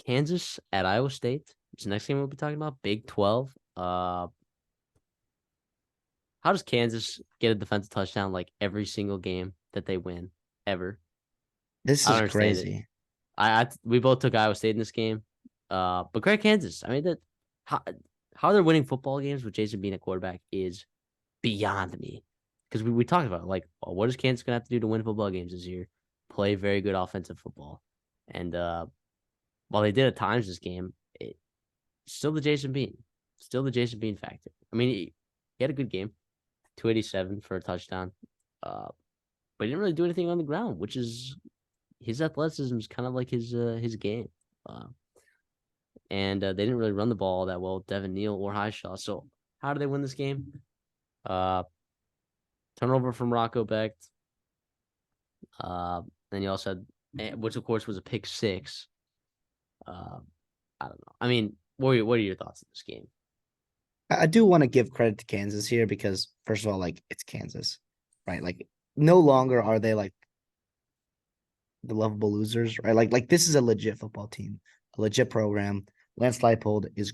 Kansas at Iowa State. It's the next game we'll be talking about. Big 12. How does Kansas get a defensive touchdown like every single game that they win ever? This I don't is understand it. crazy. We both took Iowa State in this game. But great Kansas. I mean that how how they're winning football games with Jason being a quarterback is beyond me. Because we talked about it, like, what is Kansas gonna have to do to win football games this year? Play very good offensive football. And while they did at times this game, still the Jason Bean. Still the Jason Bean factor. I mean, he had a good game. 287 for a touchdown. But he didn't really do anything on the ground, which is his athleticism is kind of like his game. Uh, and they didn't really run the ball that well, Devin Neal or Highshaw. So how do they win this game? Uh, Turnover from Rocco Becht. Then you also had, which of course was a pick six. I don't know. I mean, what are your thoughts on this game? I do want to give credit to Kansas here because, first of all, like it's Kansas, right? Like no longer are they like the lovable losers, right? Like this is a legit football team, a legit program. Lance Leipold is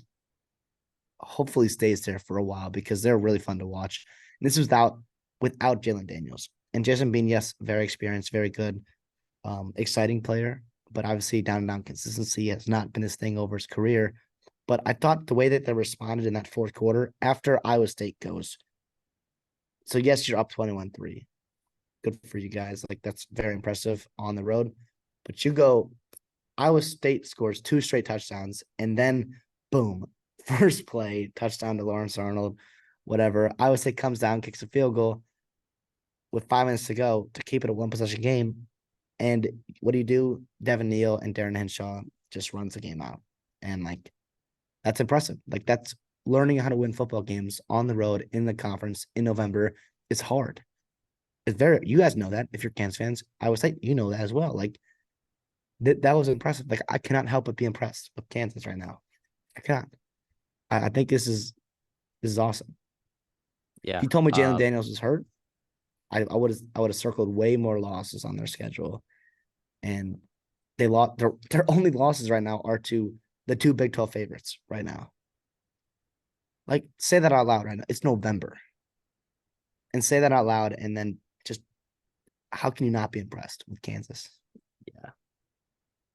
hopefully stays there for a while because they're really fun to watch. And this is without Jalen Daniels and Jason Bean. Yes, very experienced, very good, exciting player, but obviously down and down consistency has not been his thing over his career. But I thought the way that they responded in that fourth quarter after Iowa State goes, so yes, you're up 21-3. Good for you guys. Like that's very impressive on the road. But you go, Iowa State scores two straight touchdowns, and then boom, first play, touchdown to Lawrence Arnold, whatever. Iowa State comes down, kicks a field goal with 5 minutes to go to keep it a one possession game. And what do? Devin Neal and Darren Henshaw just runs the game out. And like that's impressive. Like that's learning how to win football games on the road in the conference in November is hard. It's very you guys know that if you're Kansas fans. I would say you know that as well. Like that was impressive. Like I cannot help but be impressed with Kansas right now. I cannot. I think this is awesome. If Yeah. you told me Jalen Daniels was hurt, I would have circled way more losses on their schedule. And they lost their only losses right now are to the two Big 12 favorites right now. Like say that out loud right now. It's November. And say that out loud and then just how can you not be impressed with Kansas? Yeah.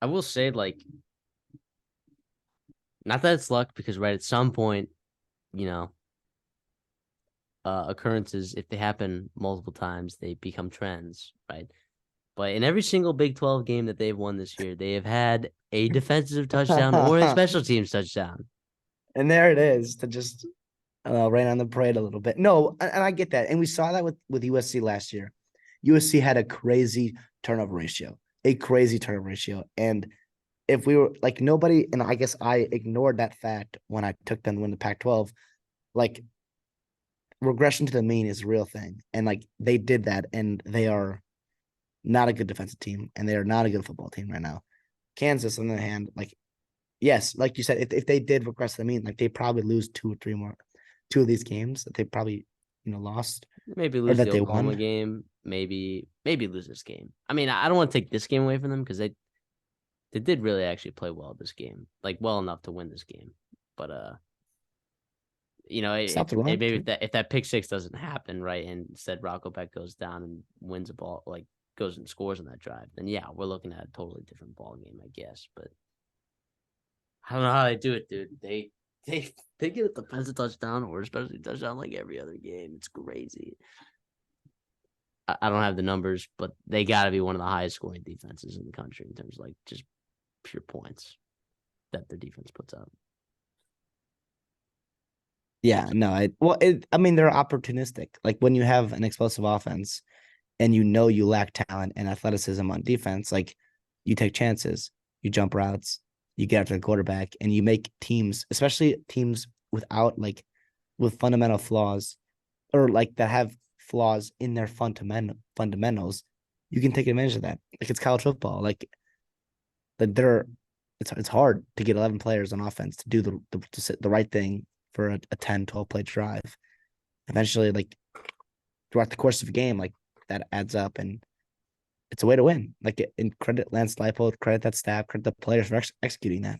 I will say, like, not that it's luck because right at some point, you know, occurrences, if they happen multiple times, they become trends, right? But in every single Big 12 game that they've won this year, they have had a defensive touchdown or a special teams touchdown. And there it is to just rain on the parade a little bit. No, and I get that. And we saw that with USC last year. USC had a crazy turnover ratio. And if we were like nobody, and I guess I ignored that fact when I took them to win the Pac-12, like regression to the mean is a real thing. And like they did that, and they are not a good defensive team, and they are not a good football team right now. Kansas, on the other hand, like, yes, like you said, if they did regress to the mean, like they probably lose two of these games that they probably, lost Maybe or lose the that they Oklahoma won. game. Maybe lose this game. I mean, I don't want to take this game away from them because they did really actually play well this game, like well enough to win this game. But Stop the run. maybe if that pick six doesn't happen, right, and instead Rocco Beck goes down and wins a ball, like goes and scores on that drive, then yeah, we're looking at a totally different ball game, I guess. But I don't know how they do it, dude. They they get a defensive touchdown or especially touchdown like every other game. It's crazy. I don't have the numbers, but they got to be one of the highest scoring defenses in the country in terms of like just pure points that the defense puts up. Yeah, no, I mean, they're opportunistic. Like when you have an explosive offense and you lack talent and athleticism on defense, like you take chances, you jump routes, you get after the quarterback, and you make teams, especially teams with fundamental flaws or like that have flaws in their fundamentals, you can take advantage of that. Like it's college football. Like that it's hard to get 11 players on offense to do the right thing for a 10, 12 play drive. Eventually, like throughout the course of a game, like that adds up and it's a way to win. Like in credit Lance Leipold, credit that staff, credit the players for executing that.